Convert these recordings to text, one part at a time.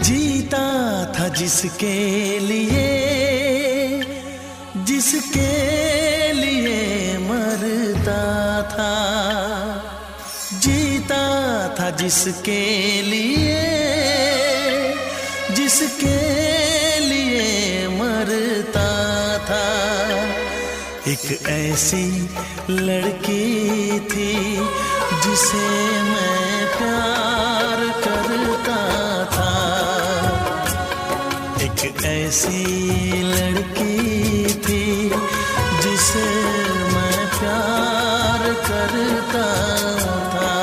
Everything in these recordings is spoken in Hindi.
जीता था जिसके लिए मरता था। जीता था जिसके लिए मरता था। एक ऐसी लड़की थी जिसे मैं प्यार करता था। एक ऐसी लड़की थी जिसे मैं प्यार करता था।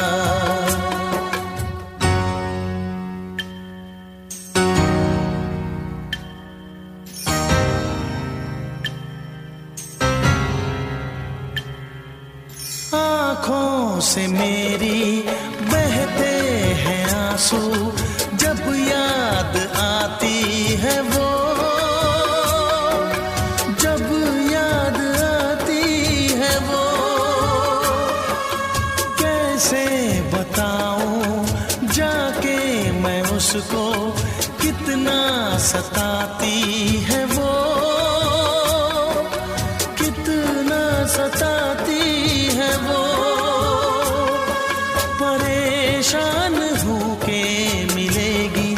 आँखों से मेरी बहते हैं आंसू जब याद आती है वो, जब याद आती है वो। कैसे बताऊं जाके मैं उसको कितना सताती है वो, कितना सताती है वो। परेशान हूँ के मिलेगी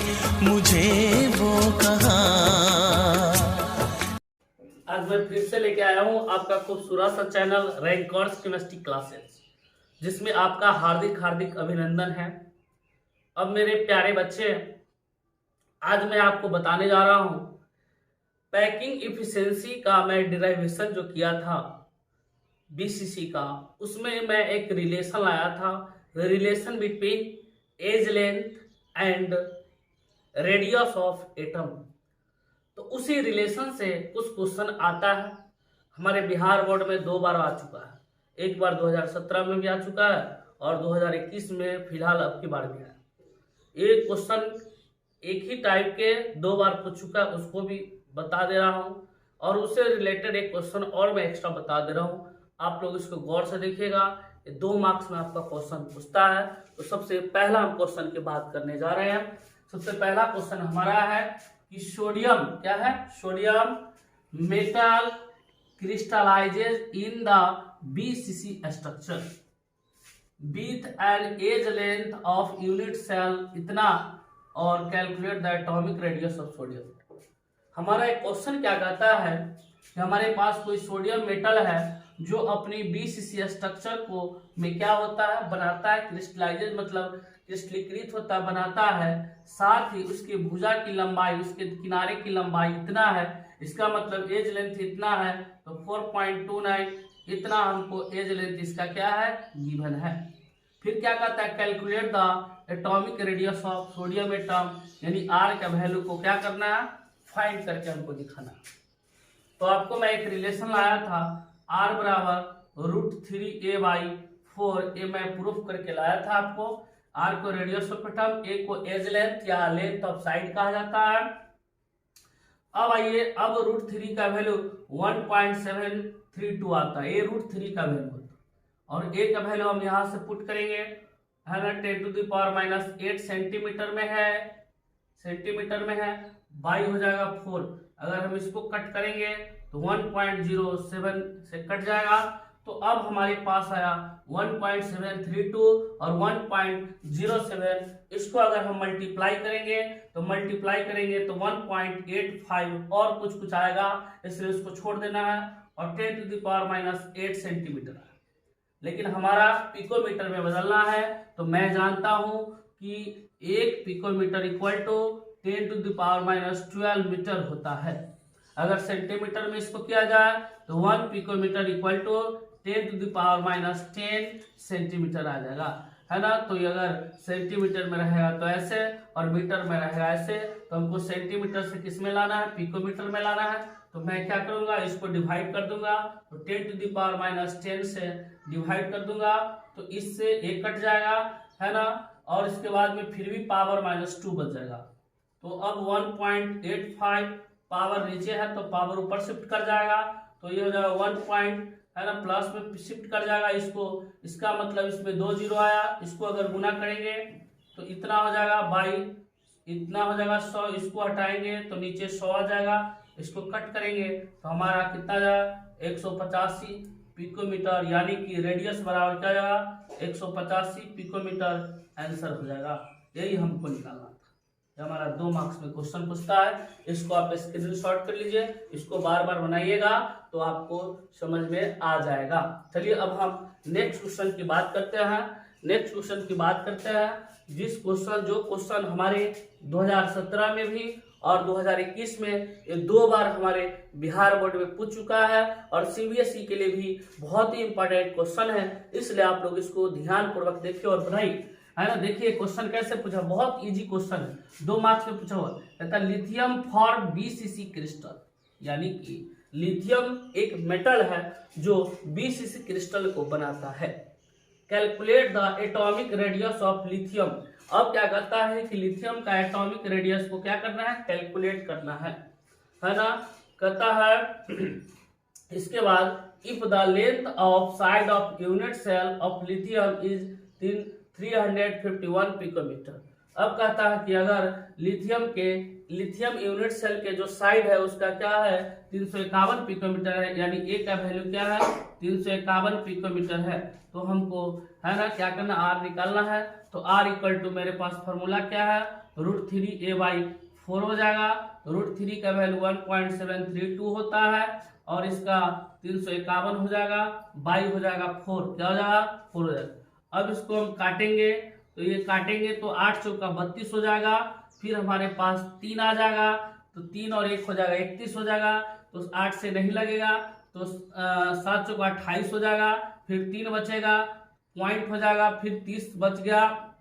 मुझे वो कहाँ। आज मैं फिर से लेके आया हूँ आपका खूबसूरत सा चैनल रैंकर्स केमिस्ट्री क्लासेस, जिसमें आपका हार्दिक हार्दिक अभिनंदन है। अब मेरे प्यारे बच्चे, आज मैं आपको बताने जा रहा हूँ पैकिंग इफिशिएंसी का मैं डिराइवेशन जो किया था बीसीसी का, उसमें मैं एक रिलेशन लाया था, relation between edge length and radius of atom. तो उसी रिलेशन से कुछ क्वेश्चन आता है। हमारे बिहार बोर्ड में 2 बार आ चुका है, एक बार 2017 में भी आ चुका है और 2021 में फिलहाल अब की बार भी है। एक क्वेश्चन एक ही टाइप के 2 बार पूछ चुका है, उसको भी बता दे रहा हूँ और उससे रिलेटेड एक क्वेश्चन और मैं एक्स्ट्रा बता दे रहा हूँ। आप लोग इसको गौर से देखिएगा, ये 2 मार्क्स में आपका क्वेश्चन पूछता है। तो सबसे पहला हम क्वेश्चन की बात करने जा रहे हैं। सबसे पहला क्वेश्चन हमारा है कि सोडियम क्या है, sodium metal crystallizes in the BCC structure with an edge length of unit cell इतना और calculate the atomic radius of sodium. हमारा एक क्वेश्चन क्या कहता है कि हमारे पास कोई सोडियम मेटल है जो अपनी बीसीसी स्ट्रक्चर को में क्या होता है, बनाता है, क्रिस्टलाइजेज मतलब क्रिस्टलीकृत होता है, बनाता है। साथ ही उसकी भुजा की लंबाई, उसके किनारे की लंबाई इतना है, इसका मतलब एज लेंथ इतना है, तो 4.29 इतना हमको एज लेंथ इसका क्या है, गिवन है। फिर क्या कहता है, calculate the atomic radius of sodium atom, यानी आर का वैल्यू को क्या करना है, फाइंड करके हमको दिखाना। तो आपको मैं एक रिलेशन लाया था, आर बराबर √3a/4, ये मैं प्रूफ करके लाया था आपको। आर को रेडियस ऑफ एटम, ए को एज लेंथ या लेंथ ऑफ साइड कहा जाता है। अब आइए, अब √3 का वैल्यू 1.732 आता है, ये √3 का वैल्यू होता है और ए का वैल्यू हम यहां से पुट करेंगे, है ना, 10⁻⁸ सेंटीमीटर में है, सेंटीमीटर में है, बाई हो जाएगा 4। अगर हम इसको कट करेंगे तो 1.07 से कट जाएगा। तो अब हमारे पास आया 1.732 और 1.07, इसको अगर हम मल्टीप्लाई करेंगे तो 1.85 और कुछ आएगा, इसलिए उसको छोड़ देना है और 10⁻⁸ सेंटीमीटर है। लेकिन हमारा पिकोमीटर में बदलना है, तो मैं जानता हूं कि 1 पिकोमीटर इक्वल टू 10⁻12 मीटर होता है। अगर सेंटीमीटर में इसको किया जाए तो 1 पिकोमीटर इक्वल टू 10⁻10 सेंटीमीटर आ जाएगा, है ना। तो ये अगर सेंटीमीटर में रहेगा तो ऐसे और मीटर में रहेगा ऐसे, तो हमको सेंटीमीटर से किस में लाना है, पिकोमीटर में लाना है। तो मैं क्या करूंगा, इसको डिवाइड कर दूंगा, तो 10⁻10 से डिवाइड कर दूंगा, तो इससे 1 कट जाएगा, है ना, और इसके बाद में फिर भी पावर -2 बच जाएगा। तो अब 1.85 पावर नीचे है तो पावर ऊपर शिफ्ट कर जाएगा, तो ये हो जाएगा 1 पॉइंट, है ना, प्लस में शिफ्ट कर जाएगा इसको, इसका मतलब इसमें 2 जीरो आया, इसको अगर गुना करेंगे तो इतना हो जाएगा बाई इतना हो जाएगा 100, इसको हटाएंगे तो नीचे 100 आ जाएगा, इसको कट करेंगे तो हमारा कितना जाएगा 185 पिकोमीटर, यानी कि रेडियस बराबर क्या जाएगा 185 पिकोमीटर आंसर हो जाएगा। यही हमको निकालना था। ये हमारा 2 मार्क्स में क्वेश्चन पूछता है, इसको आप स्क्रीनशॉट कर लीजिए, इसको बार बार बनाइएगा तो आपको समझ में आ जाएगा। चलिए अब हम नेक्स्ट क्वेश्चन की बात करते हैं। जो क्वेश्चन हमारे 2017 में भी और 2021 में ये 2 बार हमारे बिहार बोर्ड में पूछ चुका है और सीबीएसई के लिए भी बहुत ही इंपॉर्टेंट क्वेश्चन है, इसलिए आप लोग इसको ध्यान पूर्वक देखिए और बनाइए, है ना। देखिए क्वेश्चन कैसे पूछा, बहुत इजी क्वेश्चन है, 2 मार्क्स में पूछा हुआ, कहता लिथियम फॉर बीसीसी क्रिस्टल, यानी कि लिथियम एक मेटल है जो बीसीसी क्रिस्टल को बनाता है। Calculate the atomic radius of lithium. अब क्या करता है कि लिथियम का एटॉमिक रेडियस को क्या करना है, कैलकुलेट करना है ना। कहता है इसके बाद if the length of side of unit cell of lithium is 351 picometre. अब कहता है कि अगर लिथियम यूनिट सेल के जो साइड है उसका क्या है 351 पिकोमीटर है, यानी ए का वैल्यू क्या है 351 पिकोमीटर है, तो हमको है ना क्या करना, आर निकालना है। तो आर इक्वल टू मेरे पास फॉर्मूला क्या है √3a/4 हो जाएगा। √3 का वैल्यू 1.732 होता है और इसका 351 हो जाएगा, बाई हो जाएगा 4, क्या हो जाएगा 4 हो जाएगा। अब इसको हम काटेंगे तो ये काटेंगे तो 8 चौका 32 हो जाएगा, फिर हमारे पास 3 आ जाएगा तो 3 और 1 हो जाएगा 31 हो जाएगा, तो 8 से नहीं लगेगा तो 7 चौका 28 हो जाएगा, फिर 3 बचेगा, पॉइंट हो जाएगा, फिर 30 बच गया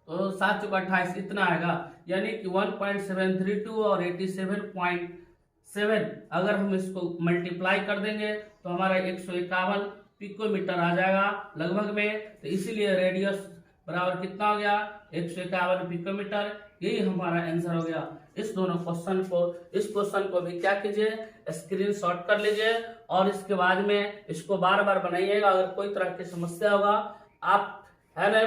तो 7 चौका 28 इतना आएगा, यानी कि 1.732 और 87.7 अगर हम इसको मल्टीप्लाई कर देंगे तो हमारा 151 पिकोमीटर आ जाएगा लगभग में। तो इसीलिए रेडियस बराबर कितना हो गया 151 पिकोमीटर, यही हमारा आंसर हो गया। इस क्वेश्चन को भी क्या कीजिए स्क्रीनशॉट कर लीजिए और इसके बाद में इसको बार बार बनाइएगा। अगर कोई तरह की समस्या होगा आप है ना,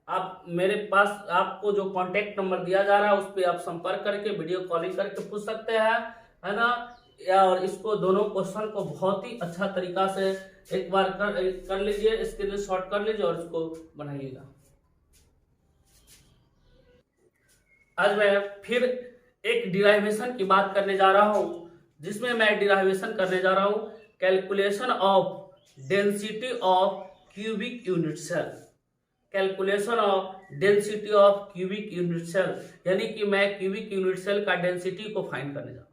आप मेरे पास आपको जो कांटेक्ट नंबर दिया जा रहा है उस पर आप संपर्क करके वीडियो कॉलिंग करके पूछ सकते हैं, है ना। और इसको दोनों क्वेश्चन को बहुत ही अच्छा तरीका से एक बार कर लीजिए, स्क्रीनशॉट कर लीजिए और इसको बनाइएगा। आज मैं फिर एक डिराइवेशन की बात करने जा रहा हूं, जिसमें मैं डिराइवेशन करने जा रहा हूं calculation of density of cubic unit cell. Calculation of density of cubic unit cell, यानी कि मैं क्यूबिक यूनिट सेल का डेंसिटी को फाइंड करने जा रहा हूं।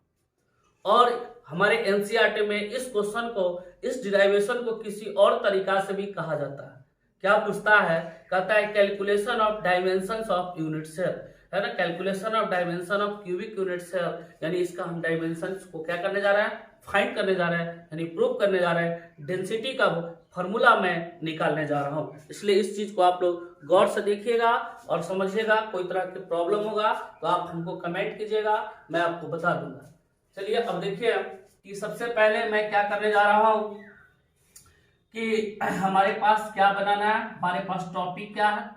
और हमारे एनसीईआरटी में इस क्वेश्चन को, इस डिराइवेशन को किसी और तरीका से भी कहा जाता है। क्या पूछता है, कहता है calculation of dimensions of unit cell, है ना। Calculation of dimension of cubic unit cell, यानी इसका हम डायमेंशंस को क्या करने जा रहे हैं, फाइंड करने जा रहे हैं, यानी प्रूव करने जा रहे हैं। डेंसिटी का फॉर्मूला मैं निकालने जा रहा हूं, इसलिए इस चीज को आप लोग गौर से देखिएगा और समझिएगा। कोई तरह की प्रॉब्लम होगा तो आप हमको कमेंट कीजिएगा, मैं आपको बता दूंगा। चलिए अब देखिए कि सबसे पहले मैं क्या करने जा रहा हूं कि हमारे पास क्या बनाना है। हमारे पास टॉपिक क्या है,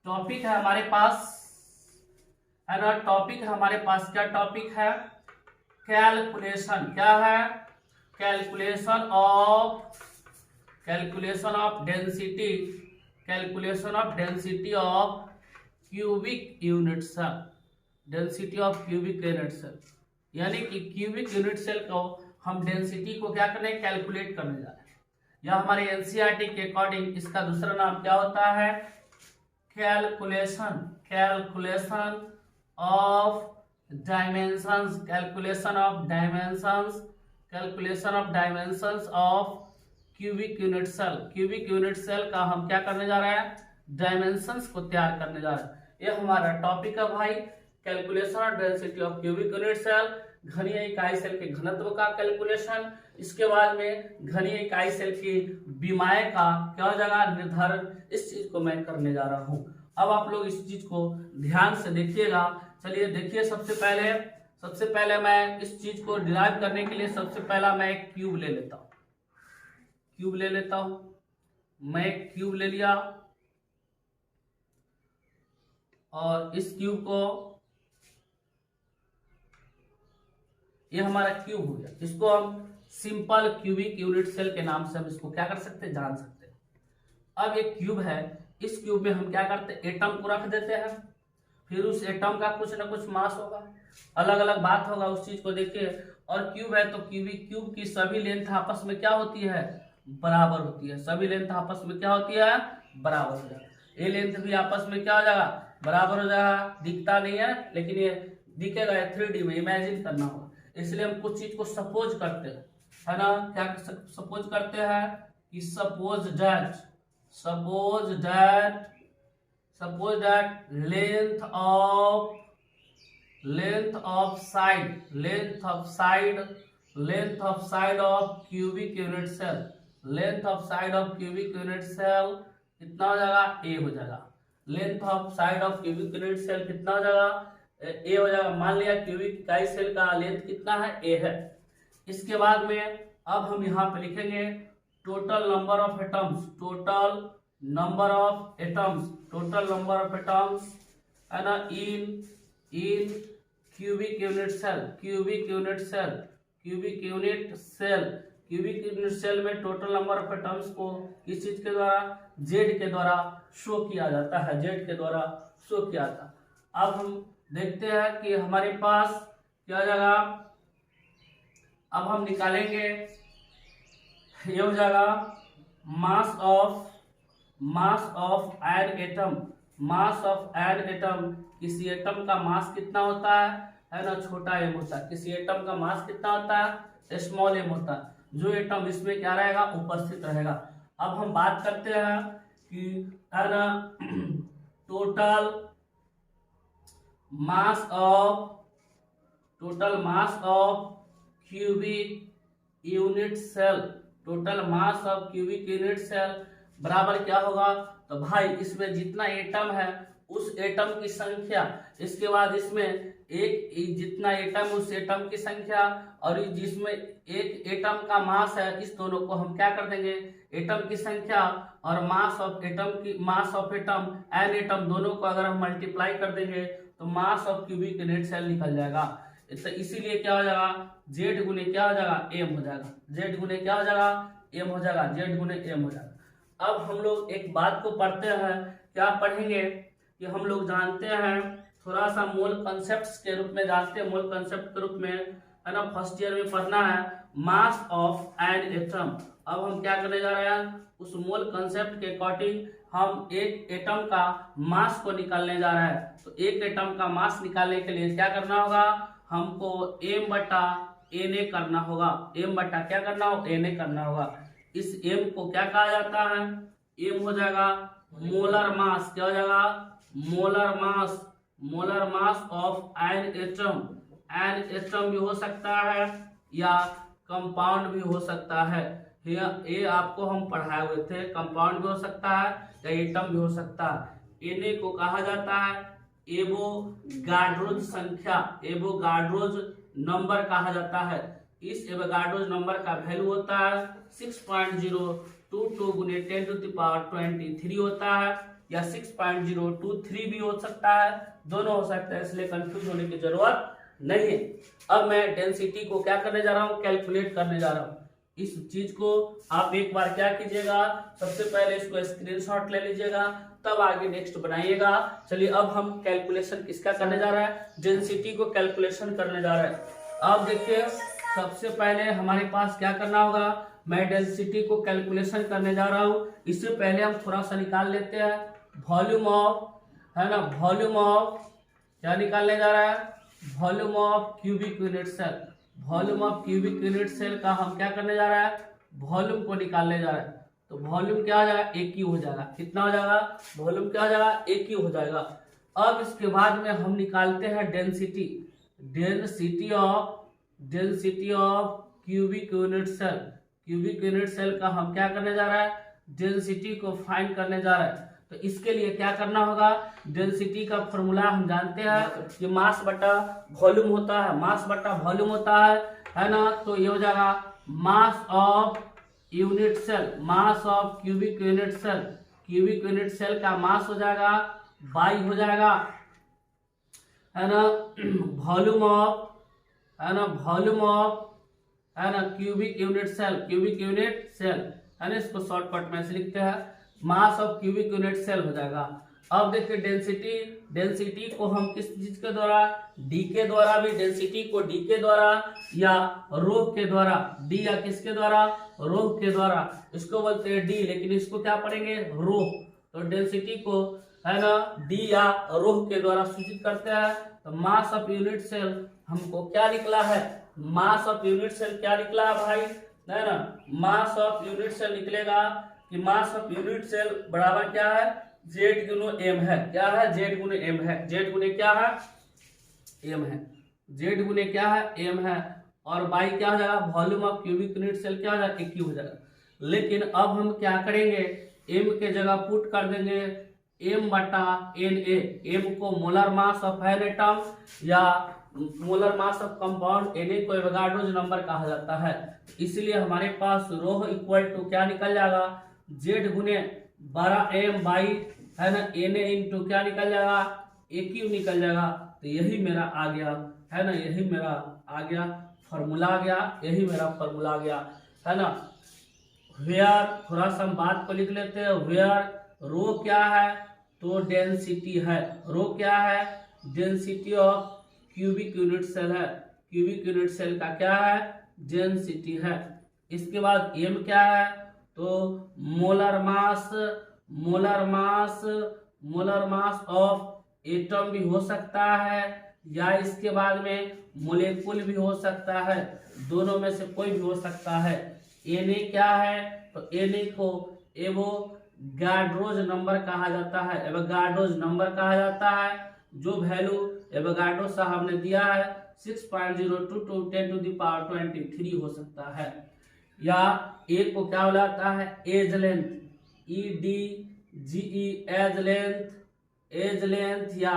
टॉपिक है हमारे पास, है ना। टॉपिक हमारे पास क्या टॉपिक है, कैलकुलेशन, क्या है calculation of density, calculation of density of cubic unit cell, density of cubic unit cell, यानी कि क्यूबिक यूनिट सेल को हम डेंसिटी को क्या करने कैलकुलेट करने जा रहे हैं। या हमारे एनसीईआरटी के अकॉर्डिंग इसका दूसरा नाम क्या होता है calculation of dimensions, calculation of dimensions of cubic unit cell. Cubic unit cell का हम क्या करने जा रहे हैं, डायमेंशंस को तैयार करने जा रहे हैं। ये हमारा टॉपिक है भाई, calculation of density of cubic unit cell, घनीय इकाई सेल के घनत्व का कैलकुलेशन। इसके बाद में घनीय इकाई सेल की विमाएँ का क्या हो जाएगा निर्धारण, इस चीज को मैं करने जा रहा हूँ। अब आप लोग इस चीज को ध्यान से देखिएगा। चलिए देखिए, सबसे पहले मैं इस चीज को डिराइव करने के लिए सबसे पहला मैं एक क्यूब ले लेता हूँ, मैं एक क्यूब ले लिया और इस क्यूब को ये हमारा क्यूब हो गया। इसको हम सिंपल क्यूबिक यूनिट सेल के नाम से हम इसको क्या कर सकते हैं, जान सकते हैं। अब एक क्यूब है, इस क्यूब में हम क्या करते हैं, एटम को रख देते हैं, फिर उस एटम का कुछ ना कुछ मास होगा, अलग अलग बात होगा, उस चीज को देखिए। और क्यूब है तो क्यूब की सभी लेंथ आपस में क्या होती है, बराबर होती है। सभी लेंथ आपस में क्या होती है, बराबर हो जाएगा। ये लेंथ भी आपस में क्या हो जाएगा, बराबर हो जाएगा। दिखता नहीं है लेकिन ये दिखेगा 3D में, इमेजिन करना होगा। इसलिए हम कुछ चीज को सपोज करते हैं, है ना। क्या सपोज करते हैं कि suppose that length of side of cubic unit cell, कितना हो जाएगा, ए हो जाएगा। Length of side of cubic unit cell कितना हो जाएगा, ए हो जाएगा। मान लिया क्यूबिक इकाई सेल का लेंथ कितना है, ए है। इसके बाद में अब हम यहाँ पे लिखेंगे टोटल नंबर ऑफ एटम्स है ना इन क्यूबिक यूनिट सेल में टोटल नंबर ऑफ एटम्स को किस चीज के द्वारा, जेड के द्वारा शो किया जाता है, अब हम देखते हैं कि हमारे पास क्या हो जाएगा। अब हम निकालेंगे, ये हो जाएगा मास ऑफ एन एटम। किसी एटम का मास कितना होता है ना, छोटा एम होता है। किसी एटम का मास कितना होता है, स्मॉल एम होता है। जो एटम इसमें क्या रहेगा, उपस्थित रहेगा। अब हम बात करते हैं कि है ना total mass of cubic unit cell, बराबर क्या होगा। तो भाई इसमें जितना एटम है उस एटम की संख्या, इसके बाद इसमें एक जितना एटम उस एटम की संख्या, और जिसमें एक एटम का मास है, इस दोनों को हम क्या कर देंगे, एटम की संख्या और mass of atom N atom दोनों को अगर हम मल्टीप्लाई कर देंगे तो mass of cubic unit cell निकल जाएगा। तो इसीलिए क्या हो जाएगा, जेड गुने क्या हो जाएगा, एम हो जाएगा। जेड गुने क्या हो जाएगा, एम हो जाएगा। जेड गुने एम हो जाएगा। अब हम लोग एक बात को पढ़ते हैं, क्या पढ़ेंगे कि हम लोग जानते हैं थोड़ा सा मोल कंसेप्ट के रूप में जानते हैं, मोल कंसेप्ट के रूप में, है ना, फर्स्ट ईयर में पढ़ना है मास ऑफ एन एटम। अब हम क्या करने जा रहे हैं, उस मोल कंसेप्ट के अकॉर्डिंग हम एक एटम का मास को निकालने जा रहे हैं। तो एक एटम का मास निकालने के लिए क्या करना होगा, हमको m बटा na करना होगा। m बटा क्या करना होगा, na करना होगा। इस m को क्या कहा जाता है, m हो जाएगा मोलर मास। क्या हो जाएगा, molar mass of an atom भी हो सकता है या कंपाउंड भी हो सकता है। ये आपको हम पढ़ाए हुए थे, कंपाउंड भी हो सकता है या एटम भी हो सकता है। Na को कहा जाता है एवोगाड्रोज संख्या, एवोगाड्रोज नंबर कहा जाता है। इस एवोगाड्रोज नंबर का वैल्यू होता है 6.022 गुने 10⁻23 होता है, या 6.023 भी हो सकता है, दोनों हो सकता है, इसलिए कंफ्यूज होने की जरूरत नहीं है। अब मैं डेंसिटी को क्या करने जा रहा हूँ, कैलकुलेट करने जा रहा हूँ। इस चीज को आप एक बार क्या कीजिएगा, सबसे पहले इसको स्क्रीनशॉट ले लीजिएगा, तब आगे नेक्स्ट बनाइएगा। चलिए अब हम कैलकुलेशन किसका करने जा रहा है, डेंसिटी को कैलकुलेशन करने जा रहा है। अब देखिए सबसे पहले हमारे पास क्या करना होगा, मैं डेंसिटी को कैलकुलेशन करने जा रहा हूँ। इससे पहले हम थोड़ा सा निकाल लेते हैं वॉल्यूम ऑफ, है ना, वॉल्यूम ऑफ क्या निकालने जा रहा है, volume of cubic unit cell. Volume of cubic unit cell का हम क्या करने जा रहा है, वॉल्यूम को निकालने जा रहा है। तो वॉल्यूम क्या हो जाएगा, एक ही हो जाएगा। कितना हो जाएगा, वॉल्यूम क्या हो जाएगा, एक ही हो जाएगा। अब इसके बाद में हम निकालते हैं density, density of cubic unit cell. Cubic unit cell का हम क्या करने जा रहा है, डेंसिटी को फाइंड करने जा रहा है। तो इसके लिए क्या करना होगा, डेंसिटी का फॉर्मूला हम जानते हैं कि मास बटा वॉल्यूम होता है, मास बटा वॉल्यूम होता है ना। तो ये हो जाएगा mass of unit cell, mass of cubic unit cell. Cubic unit cell का मास हो जाएगा बाई हो जाएगा, है ना, वॉल्यूम ऑफ है ना वॉल्यूम ऑफ, है ना क्यूबिक यूनिट सेल, है ना, इसको शॉर्टकट में से लिखते हैं, mass of cubic unit cell हो जाएगा। अब देखिए डेंसिटी को हम किस चीज के द्वारा, डी के द्वारा भी, डेंसिटी को डी के द्वारा या रो के द्वारा, डी या किसके द्वारा, रो के द्वारा, इसको बोलते हैं डी, लेकिन इसको क्या पढ़ेंगे, रो। तो डेंसिटी को, है ना, डी या रो के द्वारा सूचित करते हैं। तो मास ऑफ यूनिट सेल हमको क्या निकला है, मास ऑफ यूनिट सेल क्या निकला है भाई, है ना, मास ऑफ यूनिट सेल निकलेगा कि मास ऑफ यूनिट सेल बराबर क्या है, जेड गुनो एम है। क्या है, जेड गुने एम है। जेड गुने क्या है, एम है। जेड गुने क्या है, एम है। और बाई क्या हो जाएगा, volume of cubic unit cell क्या हो जाएगा, AQ हो जाएगा। लेकिन अब हम क्या करेंगे, एम के जगह पुट कर देंगे एम बटा Na। एम को molar mass of an atom या molar mass of compound, Na को एवोगाड्रोस नंबर कहा जाता है। इसलिए हमारे पास रो इक्वल टू क्या निकल जाएगा, जेड गुने 12m बाई, है ना, Na इंटू क्या निकल जाएगा, AQ निकल जाएगा। तो यही मेरा आ गया, है ना, यही मेरा आ गया फॉर्मूला आ गया, यही मेरा फॉर्मूला आ गया, है ना। वेयर, थोड़ा सा हम बात को लिख लेते हैं। वेयर रो क्या है, तो डेंसिटी है। रो क्या है, density of cubic unit cell है। क्यूबिक यूनिट सेल का क्या है, डेंसिटी है। इसके बाद एम क्या है, तो molar mass, molar mass of atom भी हो सकता है, या इसके बाद में मोलेकुल भी हो सकता है, दोनों में से कोई भी हो सकता है। Na क्या है, तो Na को एवोगाड्रोस नंबर कहा जाता है, एवोगाड्रोस नंबर कहा जाता है, जो वैल्यू एवोगाड्रो साहब ने दिया है 6.022 10⁻23 हो सकता है। या ए को क्या बुलाता है, edge length, EDGE, edge length, या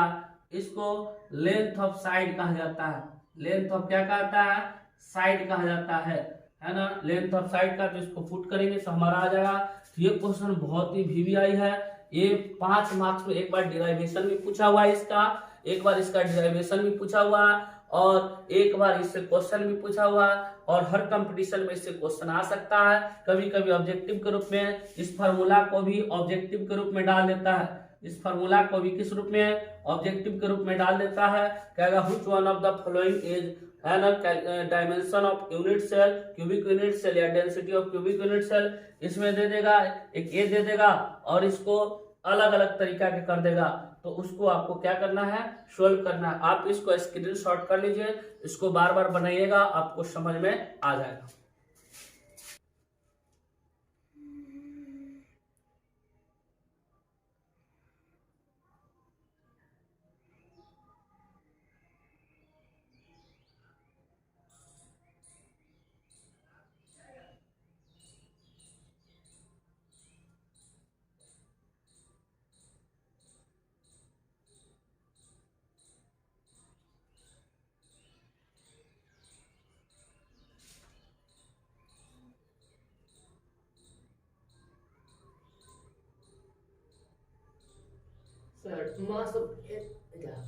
इसको लेंथ ऑफ साइड कहा जाता है। लेंथ ऑफ क्या कहता है, साइड कहा जाता है ना, लेंथ ऑफ साइड का। तो इसको फुट करेंगे तो हमारा आ जाएगा। तो ये क्वेश्चन बहुत ही VVI है। ये 5 मार्क्स में एक बार डिराइवेशन भी पूछा हुआ है इसका, एक बार इसका डिराइवेशन भी पूछा हुआ है, और एक बार इससे क्वेश्चन भी पूछा हुआ है, और हर कंपटीशन में इससे क्वेश्चन आ सकता है। कभी कभी ऑब्जेक्टिव के रूप में इस फार्मूला को भी ऑब्जेक्टिव के रूप में डाल देता है, इस फार्मूला को भी किस रूप में, ऑब्जेक्टिव के रूप में डाल देता है। कहेगा which one of the following is, है ना, dimension of unit cell, cubic unit cell या density of cubic unit cell, इसमें दे देगा एक ए दे देगा, और इसको अलग अलग तरीका के कर देगा। तो उसको आपको क्या करना है, सोल्व करना है। आप इसको स्क्रीनशॉट कर लीजिए, इसको बार बार बनाइएगा, आपको समझ में आ जाएगा।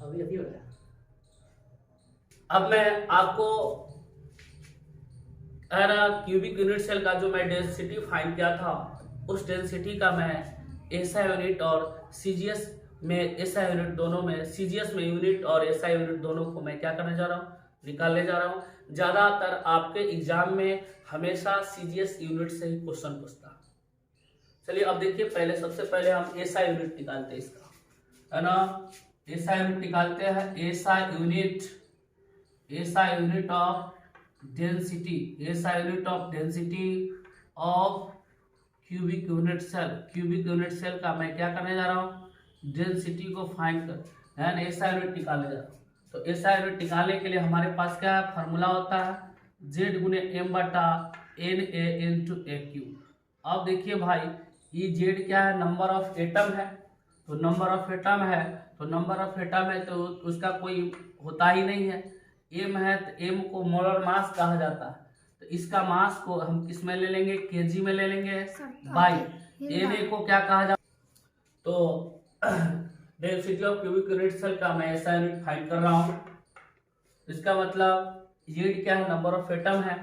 अभी हो गया। अब मैं आपको, है ना, क्यूबिक यूनिट सेल का जो मैं डेंसिटी फाइंड किया था, उस डेंसिटी का मैं SI यूनिट और CGS में, SI यूनिट दोनों में, CGS में यूनिट और SI यूनिट दोनों को मैं क्या करने जा रहा हूँ, निकालने जा रहा हूँ। ज्यादातर आपके एग्जाम में हमेशा CGS यूनिट से ही क्वेश्चन पूछता है। चलिए अब देखिए, पहले सबसे पहले हम SI यूनिट निकालते हैं इसका, है ना, SI यूनिट निकालते हैं। SI unit of density, SI unit of density of cubic unit cell. Cubic unit cell का मैं क्या करने जा रहा हूँ, डेंसिटी को फाइंड कर, यानी SI यूनिट निकालने जा रहा हूँ। तो SI यूनिट निकालने के लिए हमारे पास क्या फार्मूला होता है, Z गुने M बटा Na इंटू AQ। अब देखिए भाई, ये Z क्या है, नंबर ऑफ एटम है, तो नंबर ऑफ एटम है, तो नंबर ऑफ एटम है तो उसका कोई होता ही नहीं है। M है तो M को मोलर मास कहा जाता है, तो इसका मास को हम किस में ले लेंगे, kg में ले लेंगे, बाई Na को क्या कहा जाता, तो density of cubic unit cell का मैं SI यूनिट फाइंड कर रहा हूँ। इसका मतलब जेड क्या है, नंबर ऑफ एटम है,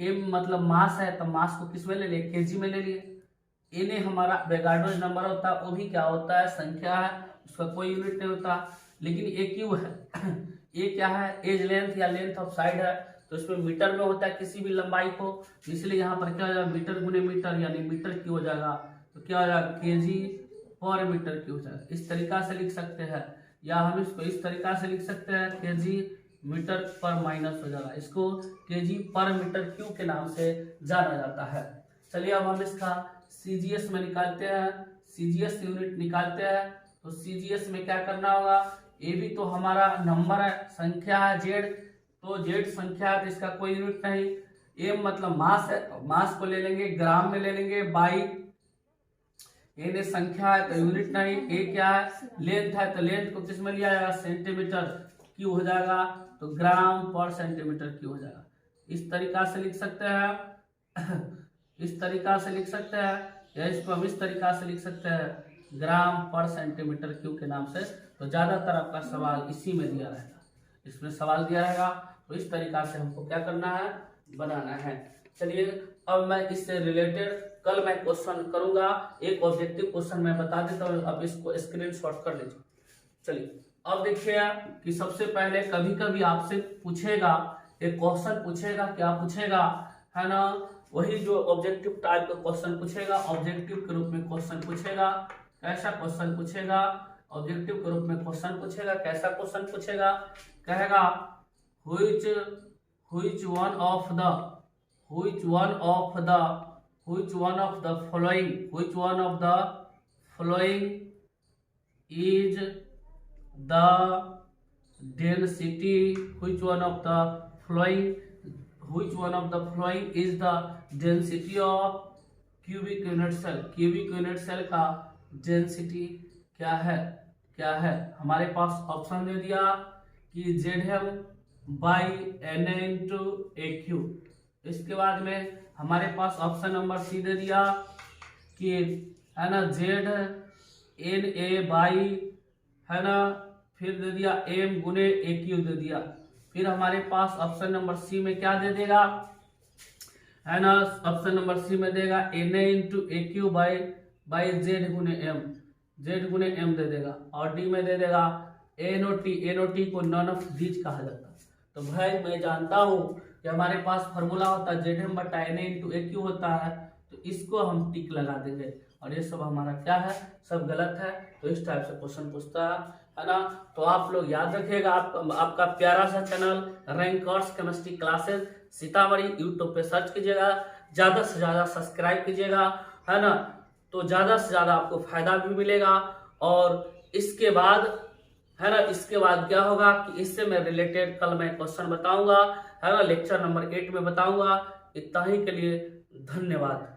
एम मतलब मास है, तो मास को किस में ले लिए, केजी में ले लिए। एन ए हमारा एवोगाड्रो नंबर होता है, वो भी क्या होता है, संख्या है, उसका कोई यूनिट नहीं होता। लेकिन ए क्यू है, ये क्या है, एज लेंथ या लेंथ ऑफ साइड है, तो इसमें मीटर में होता है किसी भी लंबाई को, इसलिए यहाँ पर क्या हो जाएगा, मीटर गुने मीटर यानी मीटर क्यू हो जाएगा, तो क्या हो जाएगा, केजी पर मीटर क्यू हो जाएगा। इस तरीका से लिख सकते हैं, या हम इसको इस तरीका से लिख सकते हैं, केजी मीटर पर माइनस हो जाएगा, इसको केजी पर मीटर क्यू के नाम से जाना जाता है। चलिए अब हम इसका सीजीएस में निकालते हैं, सीजीएस यूनिट निकालते हैं। तो सीजीएस में क्या करना होगा, ये भी तो हमारा नंबर है, संख्या है जेड, तो जेड संख्या है तो इसका कोई यूनिट नहीं। एम मतलब मास है, तो मास को ले लेंगे ग्राम में ले लेंगे, बाई एन संख्या है तो यूनिट नहीं। ए क्या है, लेंथ है, तो लेंथ को किस में लिया जाएगा, सेंटीमीटर क्यू हो जाएगा, तो ग्राम पर सेंटीमीटर क्यू हो जाएगा। इस तरीका से लिख सकते हैं, इस तरीका से लिख सकते हैं, या इसको हम इस तरीका से लिख सकते हैं, ग्राम पर सेंटीमीटर क्यूब के नाम से। तो ज्यादातर आपका सवाल इसी में दिया रहेगा, इसमें सवाल दिया रहेगा, तो इस तरीका से हमको क्या करना है, बनाना है। चलिए अब मैं इससे रिलेटेड कल मैं क्वेश्चन करूंगा, एक ऑब्जेक्टिव क्वेश्चन मैं बता देता हूँ, अब इसको स्क्रीनशॉट कर लीजिए। चलिए अब देखिए कि सबसे पहले कभी कभी आपसे पूछेगा, एक क्वेश्चन पूछेगा, क्या पूछेगा, है ना, वही जो ऑब्जेक्टिव टाइप का क्वेश्चन पूछेगा, ऑब्जेक्टिव के रूप में क्वेश्चन पूछेगा। कैसा क्वेश्चन पूछेगा, ऑब्जेक्टिव के रूप में क्वेश्चन पूछेगा। कैसा क्वेश्चन पूछेगा, कहेगा which one of the following is the density, which one of the following is the density of cubic unit cell, cubic unit cell का डेंसिटी क्या है। हमारे पास ऑप्शन दे दिया कि ZM by N into a cube. इसके बाद में हमारे पास ऑप्शन नंबर सी दे दिया कि है ना जेड एन ए बाई, है ना, फिर दे दिया एम गुने ए क्यू दे दिया। फिर हमारे पास ऑप्शन नंबर सी में क्या दे देगा, है ना, ऑप्शन नंबर सी में देगा N A into a cube by Z गुने एम, जेड गुने एम दे देगा। और डी में दे देगा एनओटी को नॉन ऑफ दीज कहा जाता है। तो भाई मैं जानता हूं कि हमारे पास फॉर्मूला होता है ZM बटा N A into a cube होता है, तो इसको हम टिक लगा देंगे, और ये सब हमारा क्या है, सब गलत है। तो इस टाइप से क्वेश्चन पूछता है ना। तो आप लोग याद रखिएगा, आपका प्यारा सा channel rankers chemistry classes Sitamarhi YouTube पे सर्च कीजिएगा, ज्यादा से ज्यादा सब्सक्राइब कीजिएगा, है ना, तो ज्यादा से ज्यादा आपको फायदा भी मिलेगा। और इसके बाद, है ना, इसके बाद क्या होगा कि इससे मैं रिलेटेड कल मैं क्वेश्चन बताऊंगा, है ना, लेक्चर नंबर 8 में बताऊंगा। इतना ही के लिए धन्यवाद।